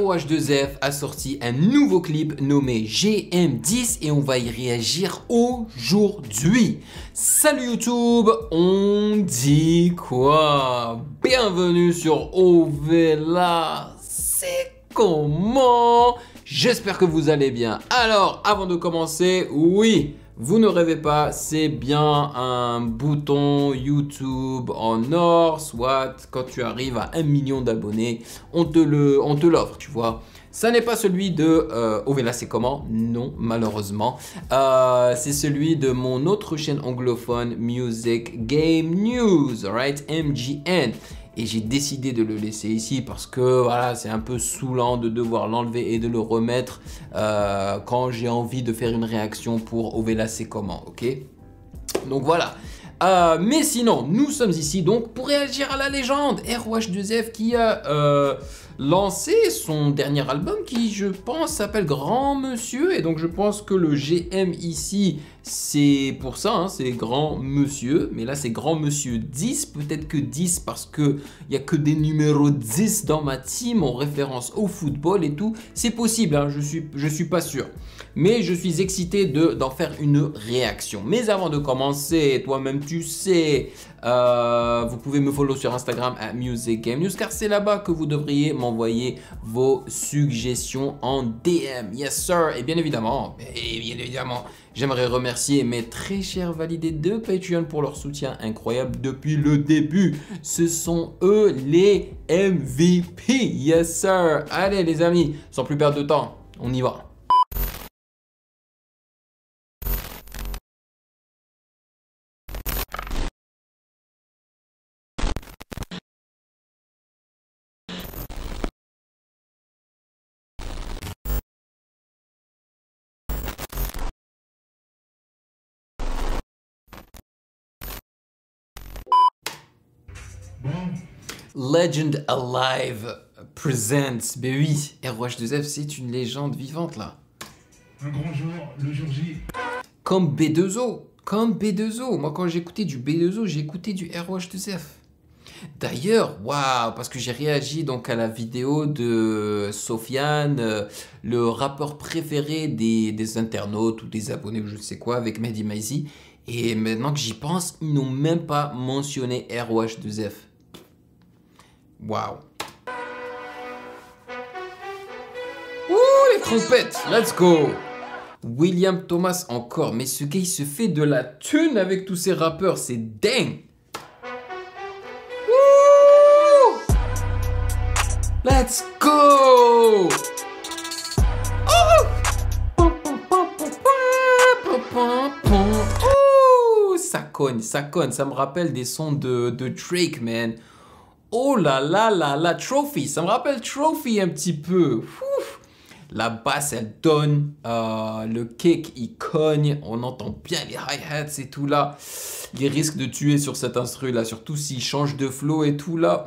ROH2F a sorti un nouveau clip nommé GM10 et on va y réagir aujourd'hui. Salut YouTube, on dit quoi? Bienvenue sur OVLA, c'est comment? J'espère que vous allez bien. Alors, avant de commencer, oui, vous ne rêvez pas, c'est bien un bouton YouTube en or, soit quand tu arrives à 1 million d'abonnés, on te l'offre, tu vois. Ça n'est pas celui de OVLA, c'est comment? Non, malheureusement. C'est celui de mon autre chaîne anglophone, Music Game News, alright, MGN. Et j'ai décidé de le laisser ici parce que voilà, c'est un peu saoulant de devoir l'enlever et de le remettre quand j'ai envie de faire une réaction pour OVLA c'est comment, ok? Donc voilà. Mais sinon, nous sommes ici donc pour réagir à la légende ROH2F qui a lancé son dernier album qui, je pense, s'appelle Grand Monsieur. Et donc je pense que le GM ici, c'est pour ça, hein, c'est Grand Monsieur. Mais là, c'est Grand Monsieur 10. Peut-être que 10 parce qu'il n'y a que des numéros 10 dans ma team en référence au football et tout. C'est possible, hein, je suis pas sûr. Mais je suis excité d'en faire une réaction. Mais avant de commencer, toi-même tu sais, vous pouvez me follow sur Instagram à Music Game News car c'est là-bas que vous devriez m'envoyer vos suggestions en DM. Yes sir. Et bien évidemment, j'aimerais remercier mes très chers validés de Patreon pour leur soutien incroyable depuis le début. Ce sont eux les MVP. Yes sir. Allez les amis, sans plus perdre de temps, on y va. Legend Alive presents. Ben oui, ROH2F, c'est une légende vivante là. Un grand jour, le jour J. Comme B2O. Comme B2O. Moi, quand j'écoutais du B2O, j'écoutais du ROH2F. D'ailleurs, waouh, parce que j'ai réagi donc à la vidéo de Sofiane, le rappeur préféré des internautes ou des abonnés ou je ne sais quoi, avec Mehdi Maizi. Et maintenant que j'y pense, ils n'ont même pas mentionné ROH2F. Waouh. Ouh, les trompettes, let's go. William Thomas encore, mais ce gars il se fait de la thune avec tous ces rappeurs, c'est dingue. Ouh. Let's go. Oh, ça cogne, ça me rappelle des sons de Drake, man. Oh là là là là, Trophy, ça me rappelle Trophy un petit peu. Ouf. La basse, elle donne, le kick, il cogne, on entend bien les hi-hats et tout là. Il risque de tuer sur cet instru là, surtout s'il change de flow et tout là.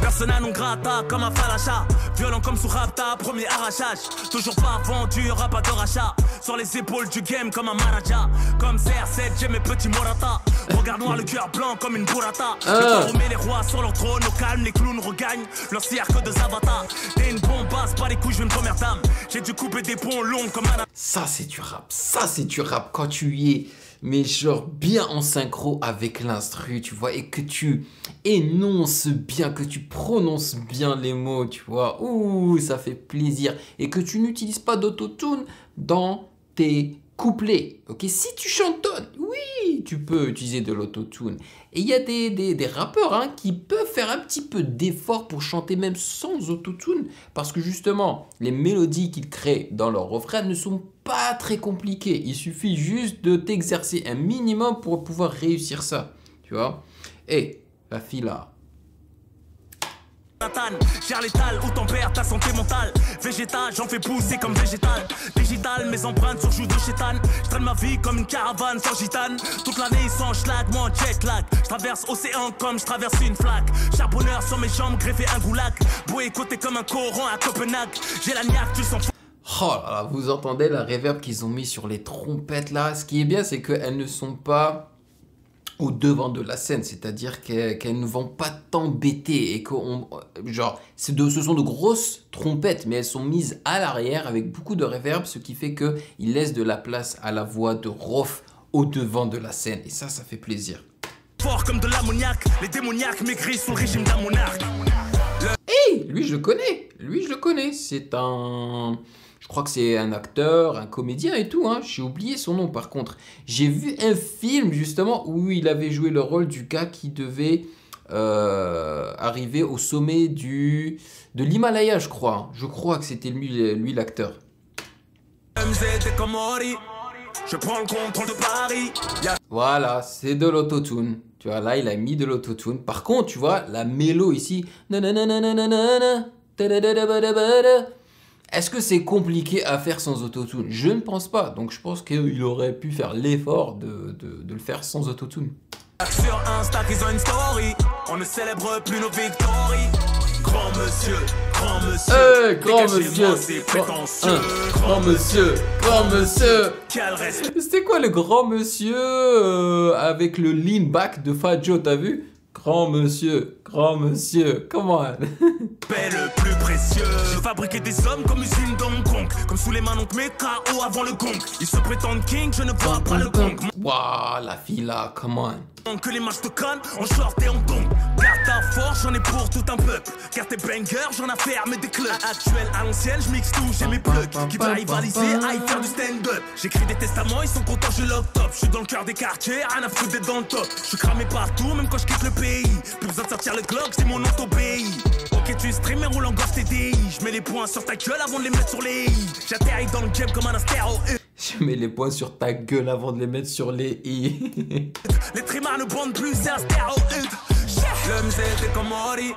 Persona non grata comme un falacha. Violent comme sous Rapta, premier arrachage. Toujours pas vendu, aura pas de rachat. Sur les épaules du game comme un manager. Comme CR7, j'ai mes petits Morata. Regarde-moi le cœur blanc comme une burrata. Je remets les rois sur leur trône, au calme, les clowns regagnent leur cirque de Zavata. T'es une bombasse, pas les couilles, je veux une première dame. J'ai dû couper des ponts longs comme un... Ça c'est du rap quand tu y es. Mais genre bien en synchro avec l'instru, tu vois, et que tu énonces bien, que tu prononces bien les mots, tu vois. Ouh, ça fait plaisir. Et que tu n'utilises pas d'autotune dans tes couplets, ok? Si tu chantonnes, oui, tu peux utiliser de l'autotune. Et il y a des rappeurs hein, qui peuvent faire un petit peu d'effort pour chanter même sans autotune, parce que justement, les mélodies qu'ils créent dans leurs refrains ne sont pas très compliquées. Il suffit juste de t'exercer un minimum pour pouvoir réussir ça, tu vois. Et la fille là. Gère l'étal où tempère ta santé mentale. Végétal, j'en fais pousser comme végétal. Digital, mes empreintes sur joue de chétane. Je traîne ma vie comme une caravane sans gitane. Toute l'année sans schlag, moi en jet lag. Je traverse océan comme je traverse une flaque. Charbonneur sur mes jambes, greffé un goulag. Beau écouter comme un Coran à Copenhague. J'ai la niaque, tu sens. Oh là là, vous entendez la reverb qu'ils ont mis sur les trompettes là. Ce qui est bien, c'est qu'elles ne sont pas au devant de la scène, c'est-à-dire qu'elles ne vont pas t'embêter et que ce sont de grosses trompettes, mais elles sont mises à l'arrière avec beaucoup de reverb, ce qui fait qu'ils laissent de la place à la voix de Rof au devant de la scène. Et ça fait plaisir. Fort comme de l'ammoniac, les démoniaques maigris sous le régime d'un monarque. Hey, lui je le connais, c'est un... Je crois que c'est un acteur, un comédien et tout, hein. J'ai oublié son nom par contre. J'ai vu un film justement où il avait joué le rôle du gars qui devait arriver au sommet de l'Himalaya, je crois. Je crois que c'était lui l'acteur. Je prends le contrôle de Paris. Voilà, c'est de l'autotune. Tu vois, là, il a mis de l'autotune. Par contre, tu vois, la mélo ici. Est-ce que c'est compliqué à faire sans autotune? Je ne pense pas. Donc, je pense qu'il aurait pu faire l'effort de le faire sans autotune. Sur Insta, ils ont une story. On ne célèbre plus nos victoires. Grand monsieur, grand monsieur. Hey, grand monsieur. C'est prétentieux. Grand monsieur. Quel respect. C'était quoi le grand monsieur avec le lean back de Fat Joe, t'as vu? Grand monsieur, comment? Le plus précieux. J'ai fabriqué des hommes comme usine d'Hong Kong. Comme sous les mains donc mes KO avant le gong. Ils se prétendent king, je ne vois pas le gong. Waouh, la fille là, comment? Que les matchs de Cannes, en short et en dong. Garde ta force, j'en ai pour tout un peuple. Garde tes bangers, j'en ai fait armer des clubs. Actuel à l'ancienne, je mixe tout, j'ai mes plugs. Qui va rivaliser, aille faire du stand-up. J'écris des testaments, ils sont contents, je lock top. Je suis dans le cœur des quartiers, rien à foutre d'être dans le top. Je suis cramé partout, même quand je quitte le pays. Plus besoin de sortir le Glock, c'est mon nom t'obéit. Ok, tu stream et roule en gorge TDI. Je mets les points sur ta gueule avant de les mettre sur les i. J'atterris dans le game comme un astéroïde. Je mets les points sur ta gueule avant de les mettre sur les i. Les trimards ne bandent plus, c'est un stéroïde. L'homme c'était comme Mori.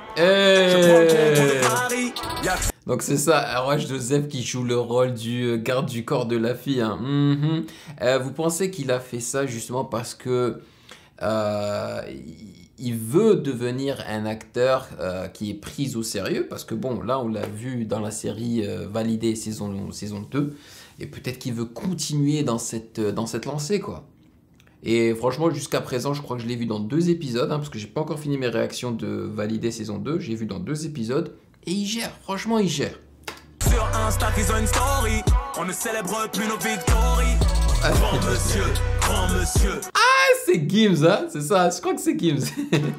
Donc c'est ça, Roche Joseph qui joue le rôle du garde du corps de la fille. Hein. Vous pensez qu'il a fait ça justement parce que il veut devenir un acteur qui est pris au sérieux? Parce que bon, là on l'a vu dans la série Validé saison 2. Et peut-être qu'il veut continuer dans cette lancée, quoi. Et franchement, jusqu'à présent, je crois que je l'ai vu dans 2 épisodes, hein, parce que j'ai pas encore fini mes réactions de Validé saison 2. J'ai vu dans 2 épisodes. Et il gère, franchement, il gère. Sur Insta, ils ont une story. On ne célèbre plus nos victoires. Grand monsieur. Ah, c'est Gims, hein, c'est ça, je crois que c'est Gims.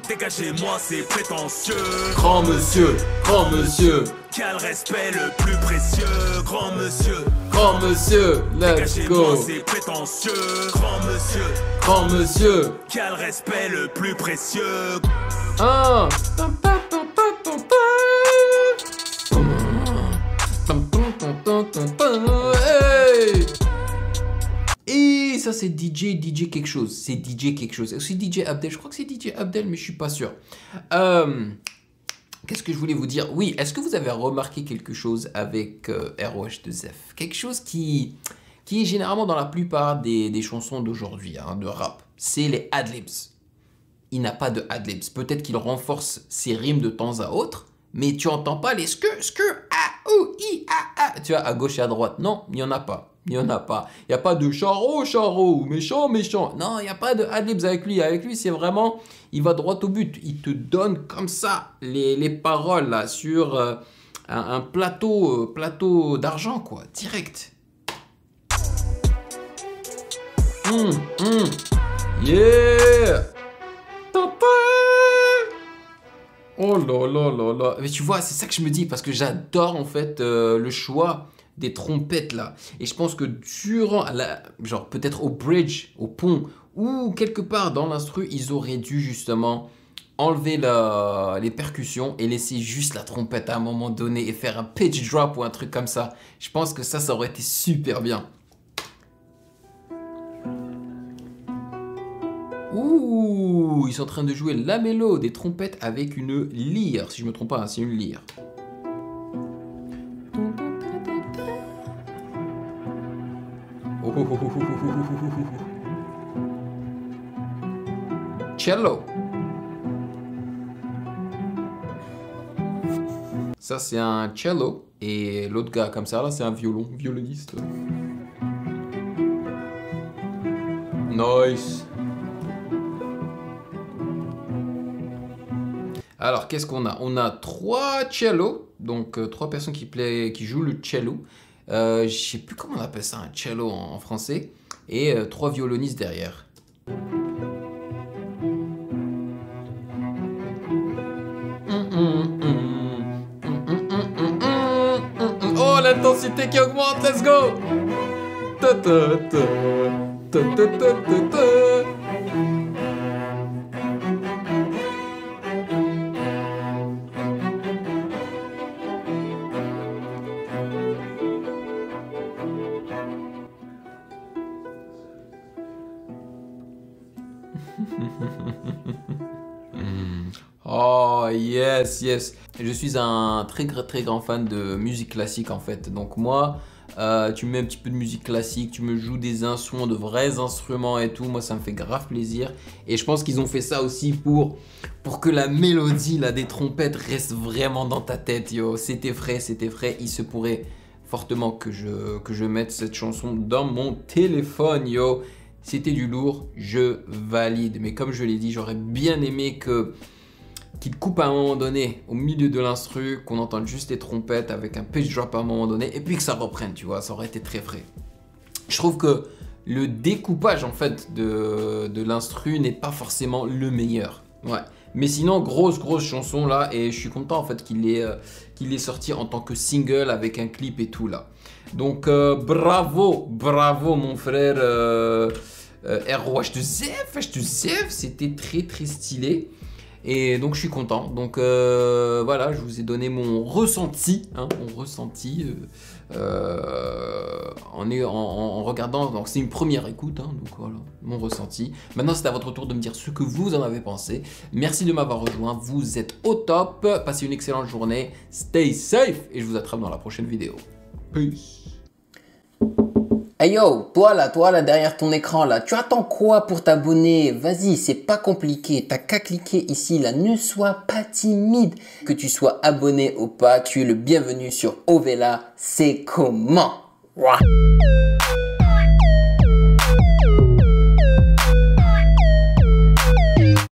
Dégagez-moi, c'est prétentieux. Grand monsieur. Quel respect le plus précieux. Grand monsieur, let's go. Dégagez-moi, c'est prétentieux. Grand monsieur. Quel respect le plus précieux. Ah. Hey. Et ça c'est DJ quelque chose. C'est DJ quelque chose. C'est DJ Abdel. Je crois que c'est DJ Abdel, mais je suis pas sûr. Qu'est-ce que je voulais vous dire? Oui, est-ce que vous avez remarqué quelque chose avec ROH2F? Quelque chose qui est généralement dans la plupart des chansons d'aujourd'hui, hein, de rap. C'est les adlibs. Il n'a pas de adlibs. Peut-être qu'il renforce ses rimes de temps à autre, mais tu entends pas les ah, ou, i, ah, ah. Tu vois, à gauche et à droite. Non, il n'y en a pas. Il n'y a pas de charo, méchant. Non, il n'y a pas de adlibs avec lui. Avec lui, c'est vraiment, il va droit au but. Il te donne comme ça les paroles là, sur un plateau d'argent, quoi. Direct. Yeah. Oh là. Mais tu vois, c'est ça que je me dis, parce que j'adore en fait le choix des trompettes là. Et je pense que durant, genre peut-être au bridge, au pont, ou quelque part dans l'instru, ils auraient dû justement enlever les percussions et laisser juste la trompette à un moment donné et faire un pitch drop ou un truc comme ça. Je pense que ça aurait été super bien. Ouh, ils sont en train de jouer la mélo des trompettes avec une lyre, si je me trompe pas, hein, c'est une lyre. Cello. Ça c'est un cello. Et l'autre gars comme ça là, c'est un violoniste. Nice. Alors, qu'est-ce qu'on a? On a 3 cellos, donc 3 personnes qui jouent le cello. Je sais plus comment on appelle ça, un cello en français. Et 3 violonistes derrière. Oh, l'intensité qui augmente, let's go! Ta ta ta, ta ta ta ta ta. Oh yes, yes. Je suis un très grand fan de musique classique en fait. Donc moi, tu me mets un petit peu de musique classique, tu me joues des instruments, de vrais instruments et tout. Moi, ça me fait grave plaisir. Et je pense qu'ils ont fait ça aussi pour que la mélodie là, des trompettes reste vraiment dans ta tête. Yo, c'était frais, c'était frais. Il se pourrait fortement que je mette cette chanson dans mon téléphone, yo. C'était du lourd, je valide. Mais comme je l'ai dit, j'aurais bien aimé qu'il coupe à un moment donné au milieu de l'instru, qu'on entende juste les trompettes avec un pitch drop à un moment donné et puis que ça reprenne, tu vois, ça aurait été très frais. Je trouve que le découpage en fait de l'instru n'est pas forcément le meilleur. Ouais. Mais sinon, grosse chanson là, et je suis content en fait qu'il est sorti en tant que single avec un clip et tout là. Donc bravo mon frère Erwa, je te zève, c'était très stylé. Et donc je suis content. Donc voilà, je vous ai donné mon ressenti, hein, en regardant. Donc c'est une première écoute, hein, donc voilà, mon ressenti. Maintenant c'est à votre tour de me dire ce que vous en avez pensé. Merci de m'avoir rejoint, vous êtes au top. Passez une excellente journée, stay safe et je vous attrape dans la prochaine vidéo. Peace. Hey yo, toi là derrière ton écran là, tu attends quoi pour t'abonner? Vas-y, c'est pas compliqué, t'as qu'à cliquer ici là, ne sois pas timide. Que tu sois abonné ou pas, tu es le bienvenu sur Ovela, c'est comment? Ouah.